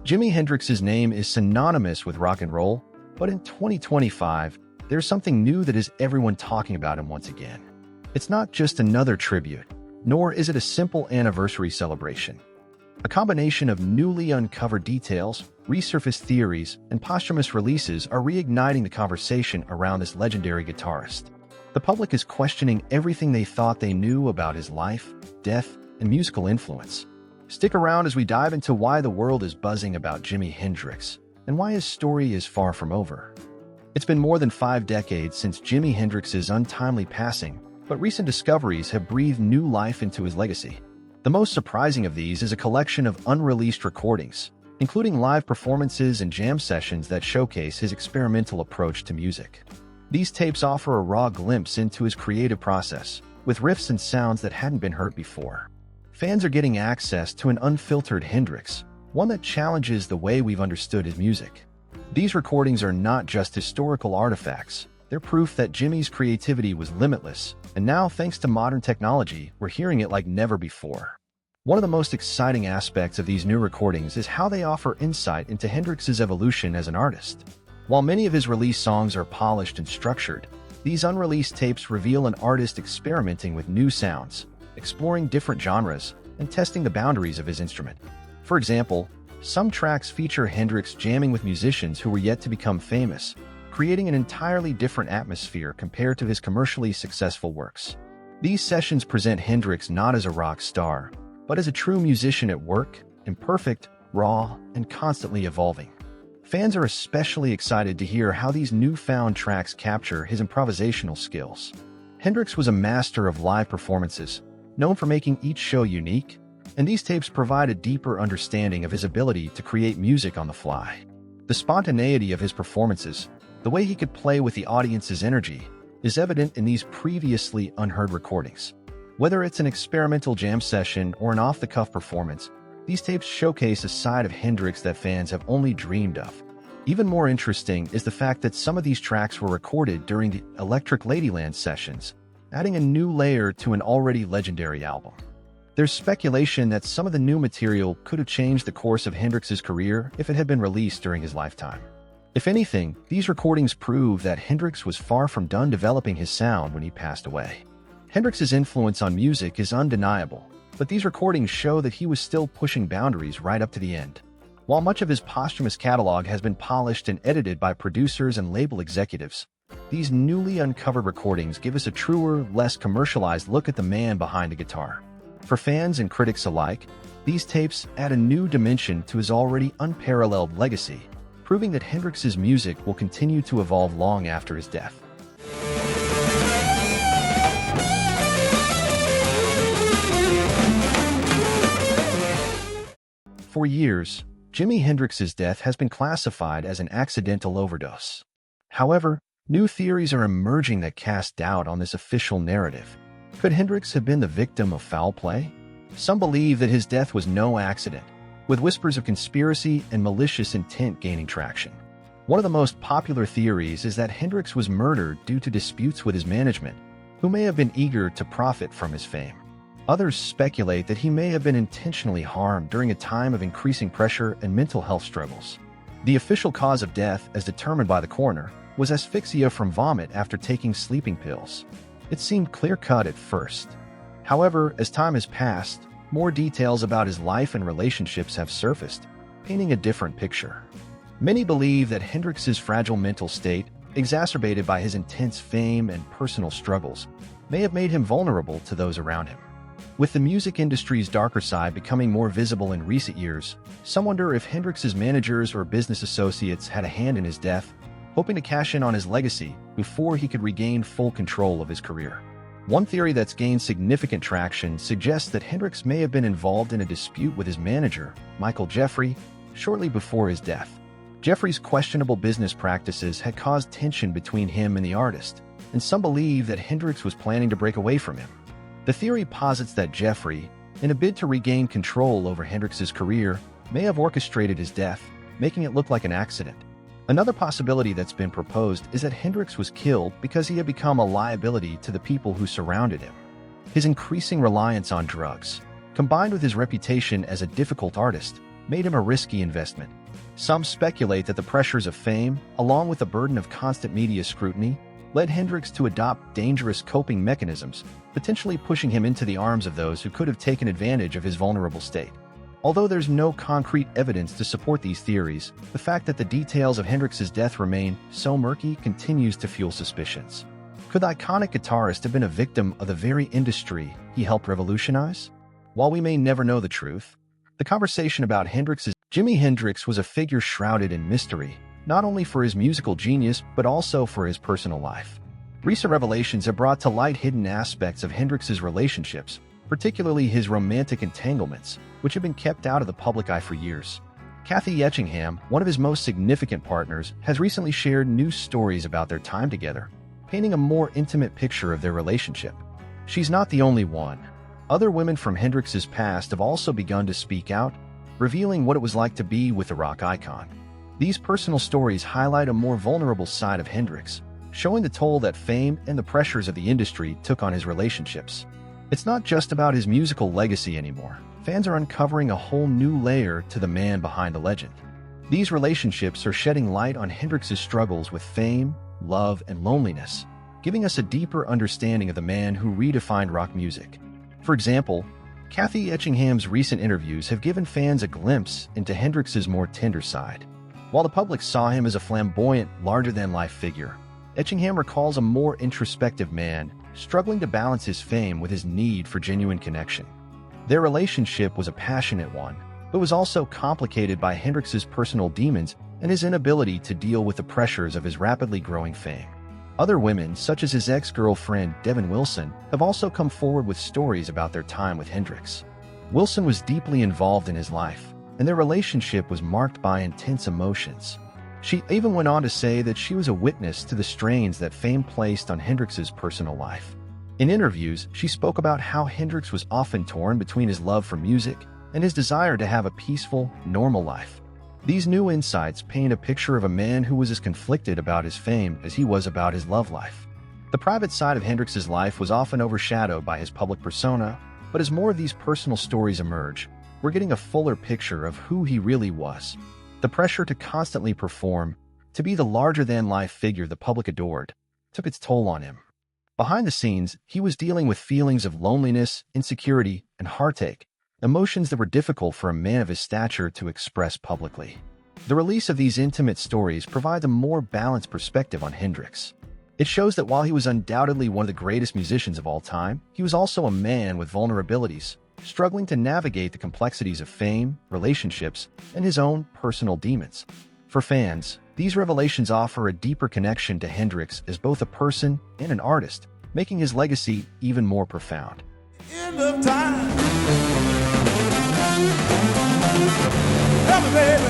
Jimi Hendrix's name is synonymous with rock and roll, but in 2025, there's something new that is everyone talking about him once again. It's not just another tribute, nor is it a simple anniversary celebration. A combination of newly uncovered details, resurfaced theories, and posthumous releases are reigniting the conversation around this legendary guitarist. The public is questioning everything they thought they knew about his life, death, and musical influence. Stick around as we dive into why the world is buzzing about Jimi Hendrix and why his story is far from over. It's been more than 5 decades since Jimi Hendrix's untimely passing, but recent discoveries have breathed new life into his legacy. The most surprising of these is a collection of unreleased recordings, including live performances and jam sessions that showcase his experimental approach to music. These tapes offer a raw glimpse into his creative process, with riffs and sounds that hadn't been heard before. Fans are getting access to an unfiltered Hendrix, one that challenges the way we've understood his music. These recordings are not just historical artifacts, they're proof that Jimi's creativity was limitless, and now, thanks to modern technology, we're hearing it like never before. One of the most exciting aspects of these new recordings is how they offer insight into Hendrix's evolution as an artist. While many of his released songs are polished and structured, these unreleased tapes reveal an artist experimenting with new sounds, exploring different genres, and testing the boundaries of his instrument. For example, some tracks feature Hendrix jamming with musicians who were yet to become famous, creating an entirely different atmosphere compared to his commercially successful works. These sessions present Hendrix not as a rock star, but as a true musician at work, imperfect, raw, and constantly evolving. Fans are especially excited to hear how these newfound tracks capture his improvisational skills. Hendrix was a master of live performances, known for making each show unique, and these tapes provide a deeper understanding of his ability to create music on the fly. The spontaneity of his performances, the way he could play with the audience's energy, is evident in these previously unheard recordings. Whether it's an experimental jam session or an off-the-cuff performance, these tapes showcase a side of Hendrix that fans have only dreamed of. Even more interesting is the fact that some of these tracks were recorded during the Electric Ladyland sessions, adding a new layer to an already legendary album. There's speculation that some of the new material could have changed the course of Hendrix's career if it had been released during his lifetime. If anything, these recordings prove that Hendrix was far from done developing his sound when he passed away. Hendrix's influence on music is undeniable, but these recordings show that he was still pushing boundaries right up to the end. While much of his posthumous catalog has been polished and edited by producers and label executives, these newly uncovered recordings give us a truer, less commercialized look at the man behind the guitar. For fans and critics alike, these tapes add a new dimension to his already unparalleled legacy, proving that Hendrix's music will continue to evolve long after his death. For years, Jimi Hendrix's death has been classified as an accidental overdose. However, new theories are emerging that cast doubt on this official narrative. Could Hendrix have been the victim of foul play? Some believe that his death was no accident, with whispers of conspiracy and malicious intent gaining traction. One of the most popular theories is that Hendrix was murdered due to disputes with his management, who may have been eager to profit from his fame. Others speculate that he may have been intentionally harmed during a time of increasing pressure and mental health struggles. The official cause of death, as determined by the coroner, was asphyxia from vomit after taking sleeping pills. It seemed clear-cut at first. However, as time has passed, more details about his life and relationships have surfaced, painting a different picture. Many believe that Hendrix's fragile mental state, exacerbated by his intense fame and personal struggles, may have made him vulnerable to those around him. With the music industry's darker side becoming more visible in recent years, some wonder if Hendrix's managers or business associates had a hand in his death, hoping to cash in on his legacy before he could regain full control of his career. One theory that's gained significant traction suggests that Hendrix may have been involved in a dispute with his manager, Michael Jeffrey, shortly before his death. Jeffrey's questionable business practices had caused tension between him and the artist, and some believe that Hendrix was planning to break away from him. The theory posits that Jeffrey, in a bid to regain control over Hendrix's career, may have orchestrated his death, making it look like an accident. Another possibility that's been proposed is that Hendrix was killed because he had become a liability to the people who surrounded him. His increasing reliance on drugs, combined with his reputation as a difficult artist, made him a risky investment. Some speculate that the pressures of fame, along with the burden of constant media scrutiny, led Hendrix to adopt dangerous coping mechanisms, potentially pushing him into the arms of those who could have taken advantage of his vulnerable state. Although there's no concrete evidence to support these theories, the fact that the details of Hendrix's death remain so murky continues to fuel suspicions. Could the iconic guitarist have been a victim of the very industry he helped revolutionize? While we may never know the truth, the conversation about Jimi Hendrix was a figure shrouded in mystery, not only for his musical genius but also for his personal life. Recent revelations have brought to light hidden aspects of Hendrix's relationships, particularly his romantic entanglements, which have been kept out of the public eye for years. Kathy Etchingham, one of his most significant partners, has recently shared new stories about their time together, painting a more intimate picture of their relationship. She's not the only one. Other women from Hendrix's past have also begun to speak out, revealing what it was like to be with the rock icon. These personal stories highlight a more vulnerable side of Hendrix, showing the toll that fame and the pressures of the industry took on his relationships. It's not just about his musical legacy anymore. Fans are uncovering a whole new layer to the man behind the legend. These relationships are shedding light on Hendrix's struggles with fame, love, and loneliness, giving us a deeper understanding of the man who redefined rock music. For example, Kathy Etchingham's recent interviews have given fans a glimpse into Hendrix's more tender side. While the public saw him as a flamboyant, larger-than-life figure, Etchingham recalls a more introspective man, struggling to balance his fame with his need for genuine connection. Their relationship was a passionate one, but was also complicated by Hendrix's personal demons and his inability to deal with the pressures of his rapidly growing fame. Other women, such as his ex-girlfriend Devin Wilson, have also come forward with stories about their time with Hendrix. Wilson was deeply involved in his life, and their relationship was marked by intense emotions. She even went on to say that she was a witness to the strains that fame placed on Hendrix's personal life. In interviews, she spoke about how Hendrix was often torn between his love for music and his desire to have a peaceful, normal life. These new insights paint a picture of a man who was as conflicted about his fame as he was about his love life. The private side of Hendrix's life was often overshadowed by his public persona, but as more of these personal stories emerge, we're getting a fuller picture of who he really was. The pressure to constantly perform, to be the larger-than-life figure the public adored, took its toll on him. Behind the scenes, he was dealing with feelings of loneliness, insecurity, and heartache, emotions that were difficult for a man of his stature to express publicly. The release of these intimate stories provides a more balanced perspective on Hendrix. It shows that while he was undoubtedly one of the greatest musicians of all time, he was also a man with vulnerabilities, struggling to navigate the complexities of fame, relationships, and his own personal demons. For fans, these revelations offer a deeper connection to Hendrix as both a person and an artist, making his legacy even more profound. End of time. Tell me, baby.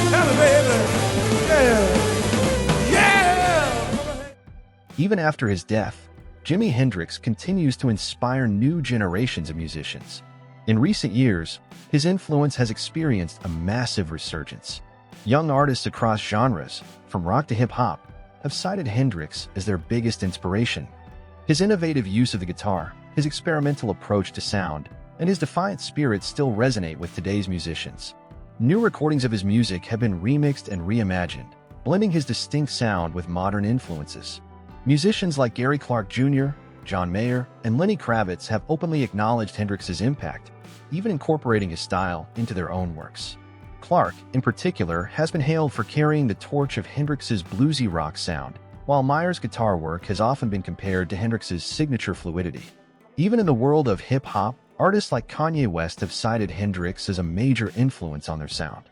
Tell me, baby. Yeah. Yeah. Even after his death, Jimi Hendrix continues to inspire new generations of musicians. In recent years, his influence has experienced a massive resurgence. Young artists across genres, from rock to hip-hop, have cited Hendrix as their biggest inspiration. His innovative use of the guitar, his experimental approach to sound, and his defiant spirit still resonate with today's musicians. New recordings of his music have been remixed and reimagined, blending his distinct sound with modern influences. Musicians like Gary Clark Jr., John Mayer, and Lenny Kravitz have openly acknowledged Hendrix's impact, even incorporating his style into their own works. Clark, in particular, has been hailed for carrying the torch of Hendrix's bluesy rock sound, while Mayer's guitar work has often been compared to Hendrix's signature fluidity. Even in the world of hip-hop, artists like Kanye West have cited Hendrix as a major influence on their sound.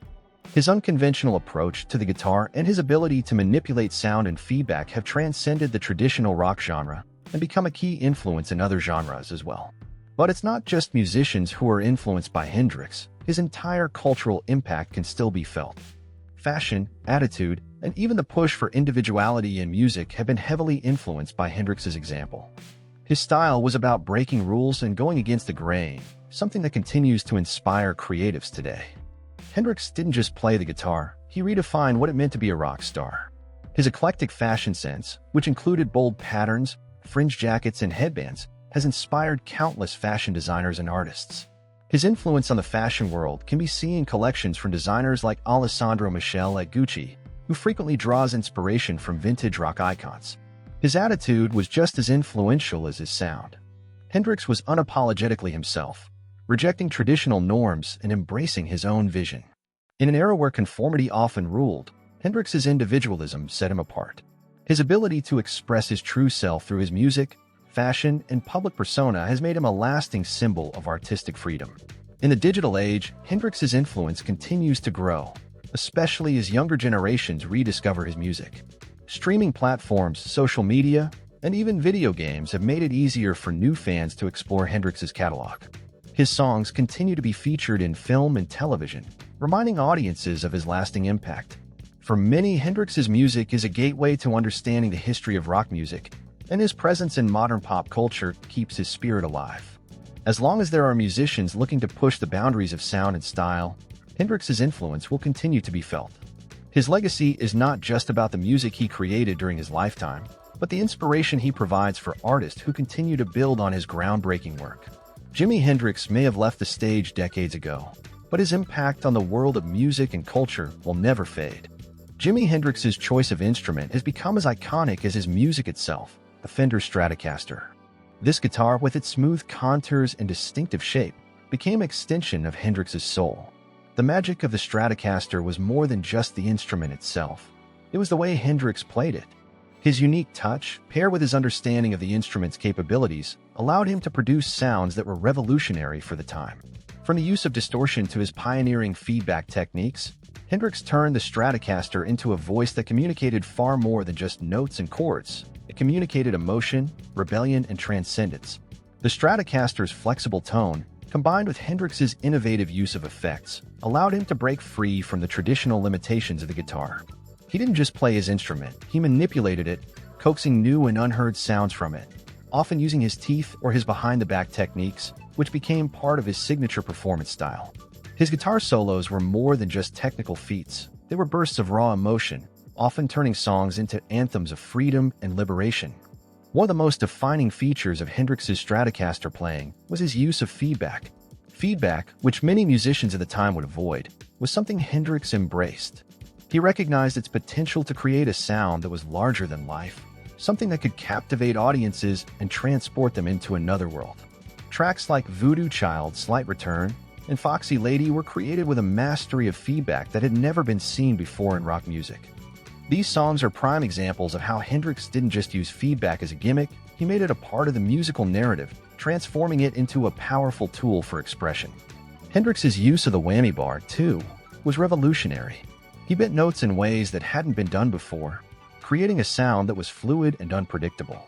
His unconventional approach to the guitar and his ability to manipulate sound and feedback have transcended the traditional rock genre and become a key influence in other genres as well. But it's not just musicians who are influenced by Hendrix. His entire cultural impact can still be felt. Fashion, attitude, and even the push for individuality in music have been heavily influenced by Hendrix's example. His style was about breaking rules and going against the grain, something that continues to inspire creatives today. Hendrix didn't just play the guitar, he redefined what it meant to be a rock star. His eclectic fashion sense, which included bold patterns, fringe jackets, and headbands, has inspired countless fashion designers and artists. His influence on the fashion world can be seen in collections from designers like Alessandro Michele at Gucci, who frequently draws inspiration from vintage rock icons. His attitude was just as influential as his sound. Hendrix was unapologetically himself, rejecting traditional norms and embracing his own vision. In an era where conformity often ruled, Hendrix's individualism set him apart. His ability to express his true self through his music, fashion, and public persona has made him a lasting symbol of artistic freedom. In the digital age, Hendrix's influence continues to grow, especially as younger generations rediscover his music. Streaming platforms, social media, and even video games have made it easier for new fans to explore Hendrix's catalog. His songs continue to be featured in film and television, reminding audiences of his lasting impact. For many, Hendrix's music is a gateway to understanding the history of rock music, and his presence in modern pop culture keeps his spirit alive. As long as there are musicians looking to push the boundaries of sound and style, Hendrix's influence will continue to be felt. His legacy is not just about the music he created during his lifetime, but the inspiration he provides for artists who continue to build on his groundbreaking work. Jimi Hendrix may have left the stage decades ago, but his impact on the world of music and culture will never fade. Jimi Hendrix's choice of instrument has become as iconic as his music itself, the Fender Stratocaster. This guitar, with its smooth contours and distinctive shape, became an extension of Hendrix's soul. The magic of the Stratocaster was more than just the instrument itself. It was the way Hendrix played it. His unique touch, paired with his understanding of the instrument's capabilities, allowed him to produce sounds that were revolutionary for the time. From the use of distortion to his pioneering feedback techniques, Hendrix turned the Stratocaster into a voice that communicated far more than just notes and chords. It communicated emotion, rebellion, and transcendence. The Stratocaster's flexible tone, combined with Hendrix's innovative use of effects, allowed him to break free from the traditional limitations of the guitar. He didn't just play his instrument, he manipulated it, coaxing new and unheard sounds from it, often using his teeth or his behind-the-back techniques, which became part of his signature performance style. His guitar solos were more than just technical feats. They were bursts of raw emotion, often turning songs into anthems of freedom and liberation. One of the most defining features of Hendrix's Stratocaster playing was his use of feedback. Feedback, which many musicians at the time would avoid, was something Hendrix embraced. He recognized its potential to create a sound that was larger than life, something that could captivate audiences and transport them into another world. Tracks like Voodoo Child, Slight Return, and Foxy Lady were created with a mastery of feedback that had never been seen before in rock music. These songs are prime examples of how Hendrix didn't just use feedback as a gimmick, he made it a part of the musical narrative, transforming it into a powerful tool for expression. Hendrix's use of the whammy bar, too, was revolutionary. He bent notes in ways that hadn't been done before, creating a sound that was fluid and unpredictable.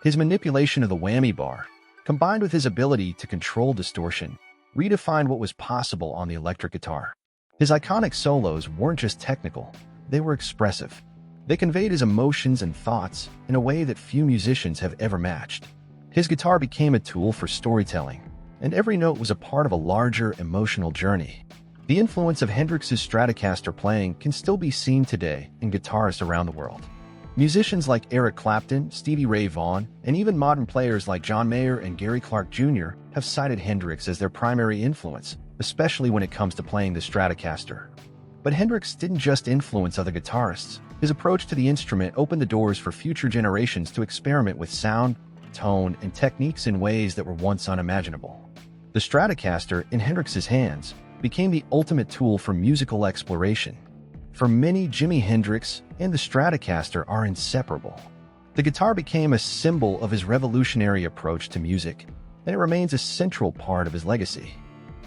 His manipulation of the whammy bar, combined with his ability to control distortion, redefined what was possible on the electric guitar. His iconic solos weren't just technical, they were expressive. They conveyed his emotions and thoughts in a way that few musicians have ever matched. His guitar became a tool for storytelling, and every note was a part of a larger emotional journey. The influence of Hendrix's Stratocaster playing can still be seen today in guitarists around the world. Musicians like Eric Clapton, Stevie Ray Vaughan, and even modern players like John Mayer and Gary Clark Jr. have cited Hendrix as their primary influence, especially when it comes to playing the Stratocaster. But Hendrix didn't just influence other guitarists. His approach to the instrument opened the doors for future generations to experiment with sound, tone, and techniques in ways that were once unimaginable. The Stratocaster, in Hendrix's hands, became the ultimate tool for musical exploration. For many, Jimi Hendrix and the Stratocaster are inseparable. The guitar became a symbol of his revolutionary approach to music, and it remains a central part of his legacy.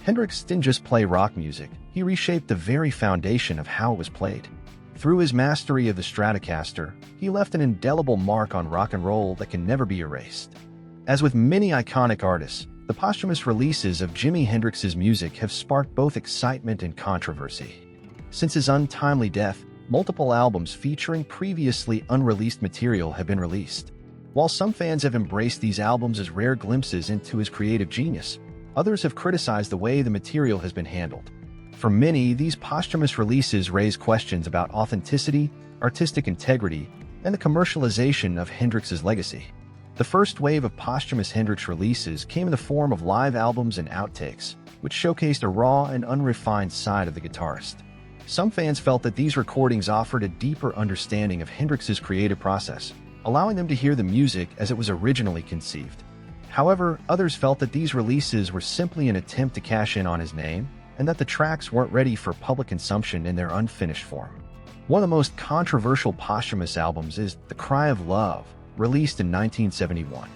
Hendrix didn't just play rock music, he reshaped the very foundation of how it was played. Through his mastery of the Stratocaster, he left an indelible mark on rock and roll that can never be erased. As with many iconic artists, the posthumous releases of Jimi Hendrix's music have sparked both excitement and controversy. Since his untimely death, multiple albums featuring previously unreleased material have been released. While some fans have embraced these albums as rare glimpses into his creative genius, others have criticized the way the material has been handled. For many, these posthumous releases raise questions about authenticity, artistic integrity, and the commercialization of Hendrix's legacy. The first wave of posthumous Hendrix releases came in the form of live albums and outtakes, which showcased a raw and unrefined side of the guitarist. Some fans felt that these recordings offered a deeper understanding of Hendrix's creative process, allowing them to hear the music as it was originally conceived. However, others felt that these releases were simply an attempt to cash in on his name, and that the tracks weren't ready for public consumption in their unfinished form. One of the most controversial posthumous albums is The Cry of Love, released in 1971.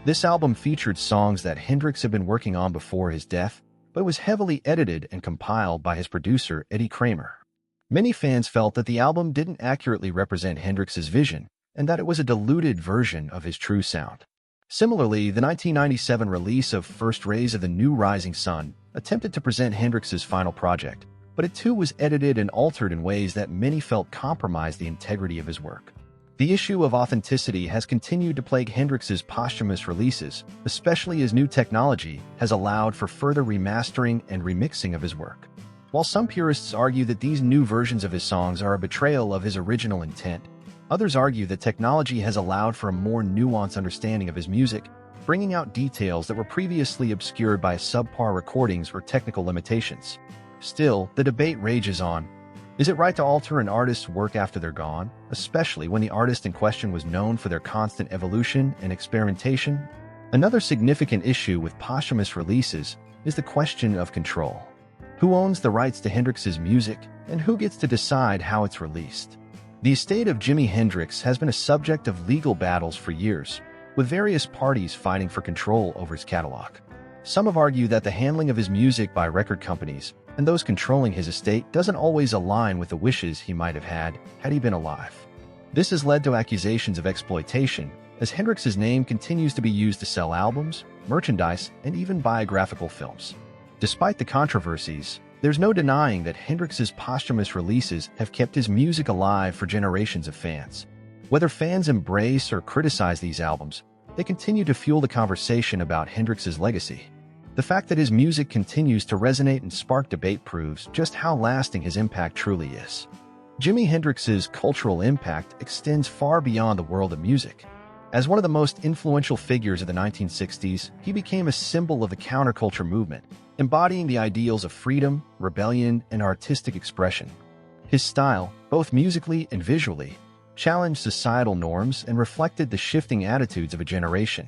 This album featured songs that Hendrix had been working on before his death, but was heavily edited and compiled by his producer, Eddie Kramer. Many fans felt that the album didn't accurately represent Hendrix's vision, and that it was a diluted version of his true sound. Similarly, the 1997 release of First Rays of the New Rising Sun attempted to present Hendrix's final project, but it too was edited and altered in ways that many felt compromised the integrity of his work. The issue of authenticity has continued to plague Hendrix's posthumous releases, especially as new technology has allowed for further remastering and remixing of his work. While some purists argue that these new versions of his songs are a betrayal of his original intent, others argue that technology has allowed for a more nuanced understanding of his music, bringing out details that were previously obscured by subpar recordings or technical limitations. Still, the debate rages on. Is it right to alter an artist's work after they're gone, especially when the artist in question was known for their constant evolution and experimentation? Another significant issue with posthumous releases is the question of control. Who owns the rights to Hendrix's music, and who gets to decide how it's released? The estate of Jimi Hendrix has been a subject of legal battles for years, with various parties fighting for control over his catalog. Some have argued that the handling of his music by record companies and those controlling his estate doesn't always align with the wishes he might have had he been alive. This has led to accusations of exploitation, as Hendrix's name continues to be used to sell albums, merchandise, and even biographical films. Despite the controversies, there's no denying that Hendrix's posthumous releases have kept his music alive for generations of fans. Whether fans embrace or criticize these albums, they continue to fuel the conversation about Hendrix's legacy. The fact that his music continues to resonate and spark debate proves just how lasting his impact truly is. Jimi Hendrix's cultural impact extends far beyond the world of music. As one of the most influential figures of the 1960s, he became a symbol of the counterculture movement, embodying the ideals of freedom, rebellion, and artistic expression. His style, both musically and visually, challenged societal norms and reflected the shifting attitudes of a generation.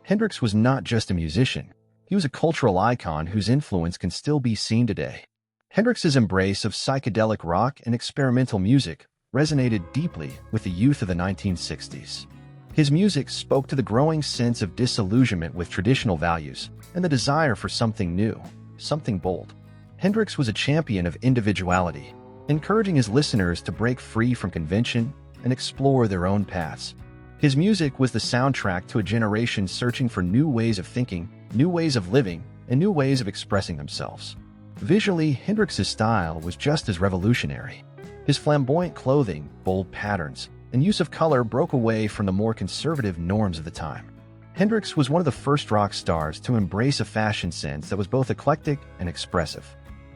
Hendrix was not just a musician. He was a cultural icon whose influence can still be seen today. Hendrix's embrace of psychedelic rock and experimental music resonated deeply with the youth of the 1960s. His music spoke to the growing sense of disillusionment with traditional values and the desire for something new, something bold. Hendrix was a champion of individuality, encouraging his listeners to break free from convention and explore their own paths. His music was the soundtrack to a generation searching for new ways of thinking, new ways of living, and new ways of expressing themselves. Visually, Hendrix's style was just as revolutionary. His flamboyant clothing, bold patterns, and use of color broke away from the more conservative norms of the time. Hendrix was one of the first rock stars to embrace a fashion sense that was both eclectic and expressive.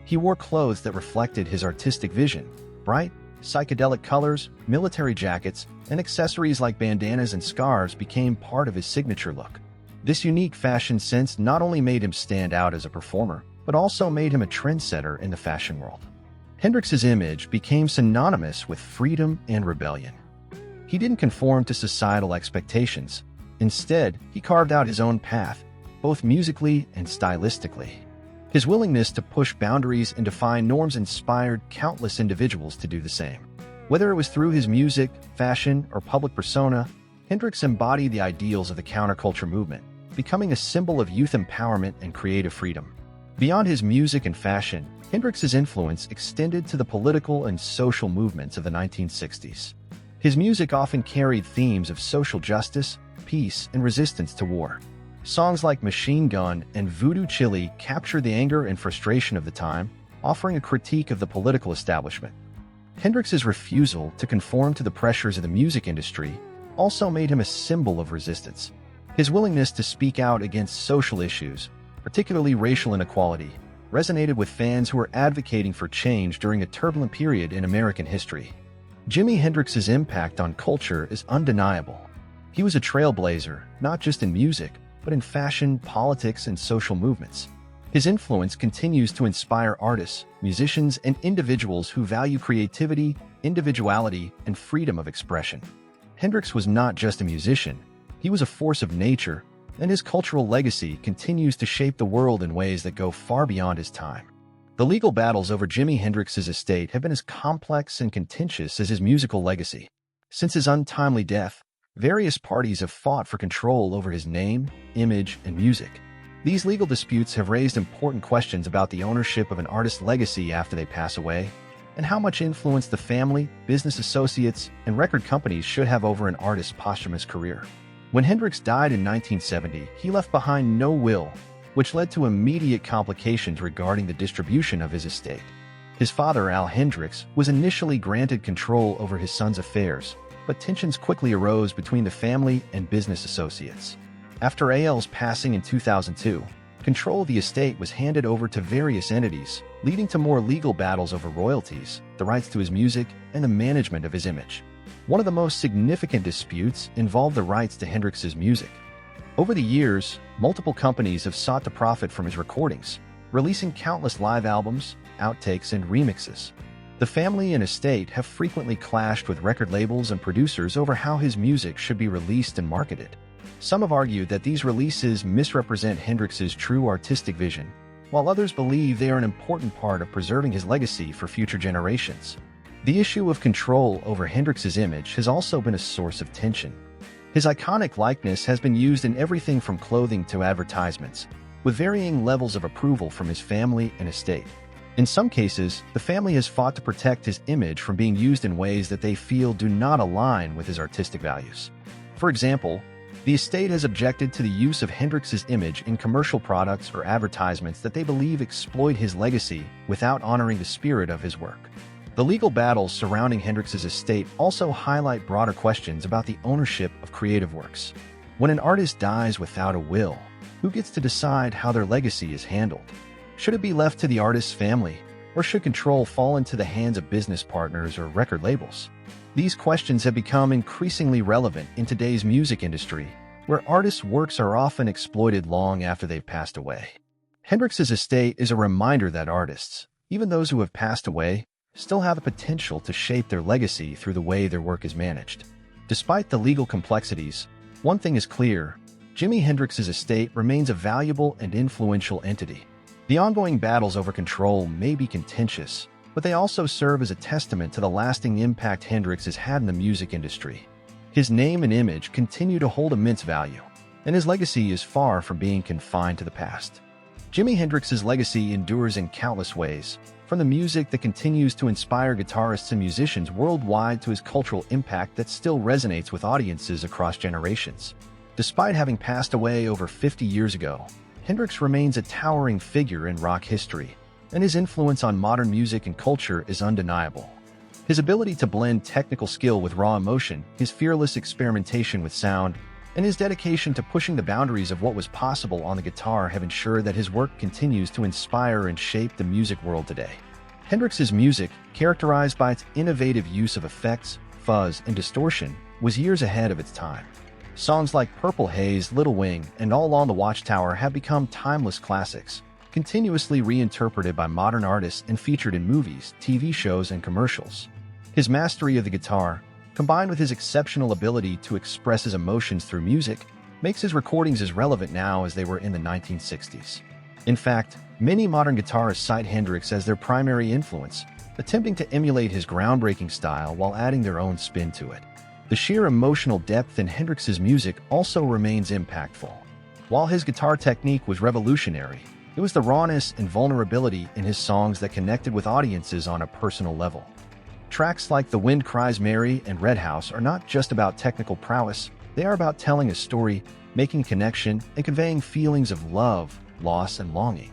He wore clothes that reflected his artistic vision: bright, psychedelic colors, military jackets, and accessories like bandanas and scarves became part of his signature look. This unique fashion sense not only made him stand out as a performer, but also made him a trendsetter in the fashion world. Hendrix's image became synonymous with freedom and rebellion. He didn't conform to societal expectations. Instead, he carved out his own path, both musically and stylistically. His willingness to push boundaries and defy norms inspired countless individuals to do the same. Whether it was through his music, fashion, or public persona, Hendrix embodied the ideals of the counterculture movement, becoming a symbol of youth empowerment and creative freedom. Beyond his music and fashion, Hendrix's influence extended to the political and social movements of the 1960s. His music often carried themes of social justice, peace, and resistance to war. Songs like Machine Gun and Voodoo Chili captured the anger and frustration of the time, offering a critique of the political establishment. Hendrix's refusal to conform to the pressures of the music industry also made him a symbol of resistance. His willingness to speak out against social issues, particularly racial inequality, resonated with fans who were advocating for change during a turbulent period in American history. Jimi Hendrix's impact on culture is undeniable. He was a trailblazer, not just in music, but in fashion, politics, and social movements. His influence continues to inspire artists, musicians, and individuals who value creativity, individuality, and freedom of expression. Hendrix was not just a musician, he was a force of nature, and his cultural legacy continues to shape the world in ways that go far beyond his time. The legal battles over Jimi Hendrix's estate have been as complex and contentious as his musical legacy. Since his untimely death, various parties have fought for control over his name, image, and music. These legal disputes have raised important questions about the ownership of an artist's legacy after they pass away, and how much influence the family, business associates, and record companies should have over an artist's posthumous career. When Hendrix died in 1970, he left behind no will, which led to immediate complications regarding the distribution of his estate. His father, Al Hendrix, was initially granted control over his son's affairs, but tensions quickly arose between the family and business associates. After Al's passing in 2002, control of the estate was handed over to various entities, leading to more legal battles over royalties, the rights to his music, and the management of his image. One of the most significant disputes involved the rights to Hendrix's music. Over the years, multiple companies have sought to profit from his recordings, releasing countless live albums, outtakes, and remixes. The family and estate have frequently clashed with record labels and producers over how his music should be released and marketed. Some have argued that these releases misrepresent Hendrix's true artistic vision, while others believe they are an important part of preserving his legacy for future generations. The issue of control over Hendrix's image has also been a source of tension. His iconic likeness has been used in everything from clothing to advertisements, with varying levels of approval from his family and estate. In some cases, the family has fought to protect his image from being used in ways that they feel do not align with his artistic values. For example, the estate has objected to the use of Hendrix's image in commercial products or advertisements that they believe exploit his legacy without honoring the spirit of his work. The legal battles surrounding Hendrix's estate also highlight broader questions about the ownership of creative works. When an artist dies without a will, who gets to decide how their legacy is handled? Should it be left to the artist's family, or should control fall into the hands of business partners or record labels? These questions have become increasingly relevant in today's music industry, where artists' works are often exploited long after they've passed away. Hendrix's estate is a reminder that artists, even those who have passed away, still have the potential to shape their legacy through the way their work is managed. Despite the legal complexities, one thing is clear: Jimi Hendrix's estate remains a valuable and influential entity. The ongoing battles over control may be contentious, but they also serve as a testament to the lasting impact Hendrix has had in the music industry. His name and image continue to hold immense value, and his legacy is far from being confined to the past. Jimi Hendrix's legacy endures in countless ways, from the music that continues to inspire guitarists and musicians worldwide to his cultural impact that still resonates with audiences across generations. Despite having passed away over 50 years ago, Hendrix remains a towering figure in rock history, and his influence on modern music and culture is undeniable. His ability to blend technical skill with raw emotion, his fearless experimentation with sound, and his dedication to pushing the boundaries of what was possible on the guitar have ensured that his work continues to inspire and shape the music world today. Hendrix's music, characterized by its innovative use of effects, fuzz, and distortion, was years ahead of its time. Songs like Purple Haze, Little Wing, and All Along the Watchtower have become timeless classics, continuously reinterpreted by modern artists and featured in movies, TV shows, and commercials. His mastery of the guitar, combined with his exceptional ability to express his emotions through music, makes his recordings as relevant now as they were in the 1960s. In fact, many modern guitarists cite Hendrix as their primary influence, attempting to emulate his groundbreaking style while adding their own spin to it. The sheer emotional depth in Hendrix's music also remains impactful. While his guitar technique was revolutionary, it was the rawness and vulnerability in his songs that connected with audiences on a personal level. Tracks like The Wind Cries Mary and Red House are not just about technical prowess, they are about telling a story, making a connection, and conveying feelings of love, loss, and longing.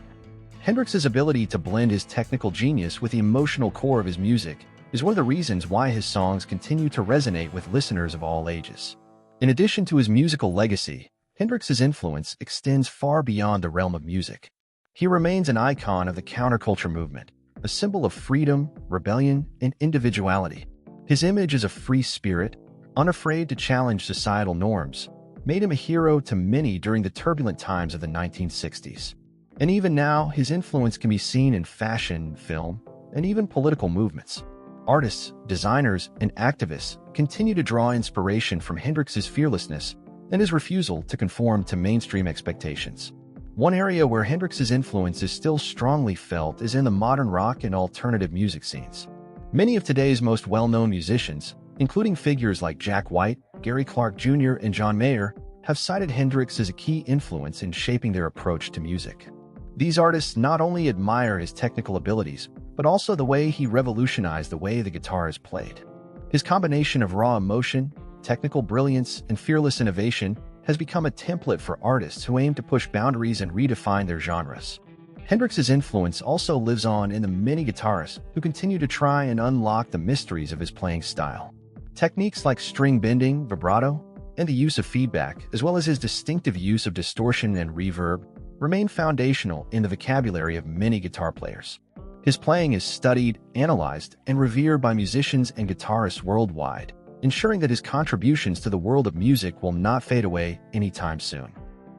Hendrix's ability to blend his technical genius with the emotional core of his music is one of the reasons why his songs continue to resonate with listeners of all ages. In addition to his musical legacy, Hendrix's influence extends far beyond the realm of music. He remains an icon of the counterculture movement, a symbol of freedom, rebellion, and individuality. His image as a free spirit, unafraid to challenge societal norms, made him a hero to many during the turbulent times of the 1960s. And even now, his influence can be seen in fashion, film, and even political movements. Artists, designers, and activists continue to draw inspiration from Hendrix's fearlessness and his refusal to conform to mainstream expectations. One area where Hendrix's influence is still strongly felt is in the modern rock and alternative music scenes. Many of today's most well-known musicians, including figures like Jack White, Gary Clark Jr., and John Mayer, have cited Hendrix as a key influence in shaping their approach to music. These artists not only admire his technical abilities, but also the way he revolutionized the way the guitar is played. His combination of raw emotion, technical brilliance, and fearless innovation has become a template for artists who aim to push boundaries and redefine their genres. Hendrix's influence also lives on in the many guitarists who continue to try and unlock the mysteries of his playing style. Techniques like string bending, vibrato, and the use of feedback, as well as his distinctive use of distortion and reverb, remain foundational in the vocabulary of many guitar players. His playing is studied, analyzed, and revered by musicians and guitarists worldwide, ensuring that his contributions to the world of music will not fade away anytime soon.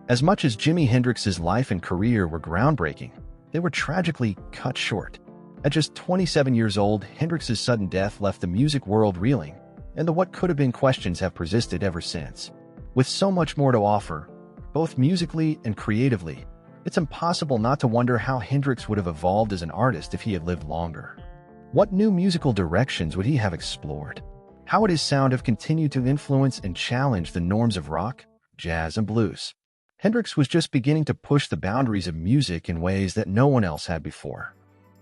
As much as Jimi Hendrix's life and career were groundbreaking, they were tragically cut short. At just 27 years old, Hendrix's sudden death left the music world reeling, and the what could have been questions have persisted ever since. With so much more to offer, both musically and creatively, it's impossible not to wonder how Hendrix would have evolved as an artist if he had lived longer. What new musical directions would he have explored? How would his sound have continued to influence and challenge the norms of rock, jazz, and blues? Hendrix was just beginning to push the boundaries of music in ways that no one else had before.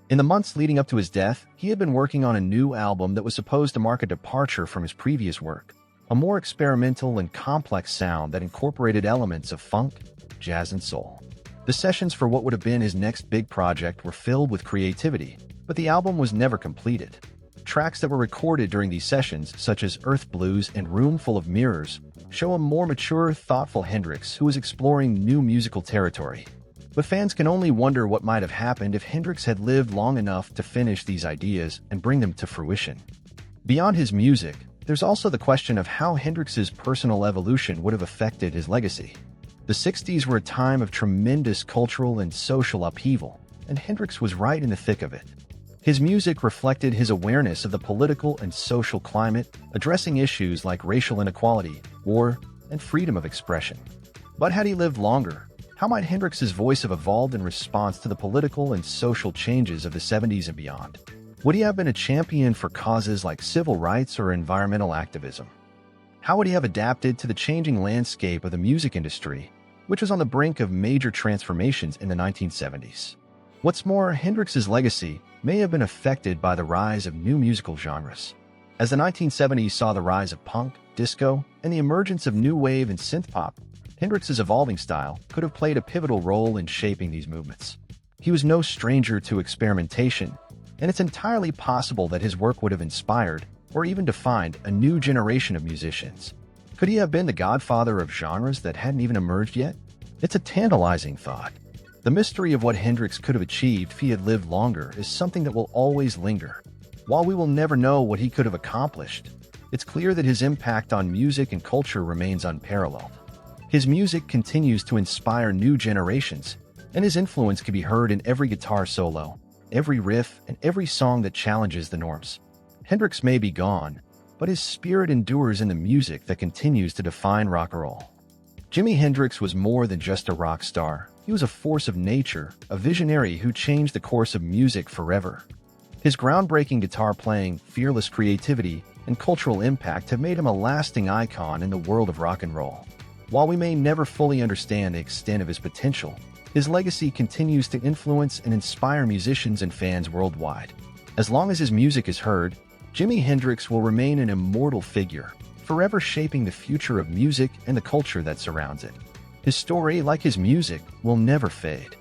In the months leading up to his death, he had been working on a new album that was supposed to mark a departure from his previous work, a more experimental and complex sound that incorporated elements of funk, jazz, and soul. The sessions for what would have been his next big project were filled with creativity, but the album was never completed. Tracks that were recorded during these sessions, such as Earth Blues and Room Full of Mirrors, show a more mature, thoughtful Hendrix who was exploring new musical territory. But fans can only wonder what might have happened if Hendrix had lived long enough to finish these ideas and bring them to fruition. Beyond his music, there's also the question of how Hendrix's personal evolution would have affected his legacy. The 60s were a time of tremendous cultural and social upheaval, and Hendrix was right in the thick of it. His music reflected his awareness of the political and social climate, addressing issues like racial inequality, war, and freedom of expression. But had he lived longer, how might Hendrix's voice have evolved in response to the political and social changes of the 70s and beyond? Would he have been a champion for causes like civil rights or environmental activism? How would he have adapted to the changing landscape of the music industry, which was on the brink of major transformations in the 1970s? What's more, Hendrix's legacy may have been affected by the rise of new musical genres. As the 1970s saw the rise of punk, disco, and the emergence of new wave and synth-pop, Hendrix's evolving style could have played a pivotal role in shaping these movements. He was no stranger to experimentation, and it's entirely possible that his work would have inspired, or even defined, a new generation of musicians. Could he have been the godfather of genres that hadn't even emerged yet? It's a tantalizing thought. The mystery of what Hendrix could have achieved if he had lived longer is something that will always linger. While we will never know what he could have accomplished, it's clear that his impact on music and culture remains unparalleled. His music continues to inspire new generations, and his influence can be heard in every guitar solo, every riff, and every song that challenges the norms. Hendrix may be gone, but his spirit endures in the music that continues to define rock and roll. Jimi Hendrix was more than just a rock star. He was a force of nature, a visionary who changed the course of music forever. His groundbreaking guitar playing, fearless creativity, and cultural impact have made him a lasting icon in the world of rock and roll. While we may never fully understand the extent of his potential, his legacy continues to influence and inspire musicians and fans worldwide. As long as his music is heard, Jimi Hendrix will remain an immortal figure, forever shaping the future of music and the culture that surrounds it. His story, like his music, will never fade.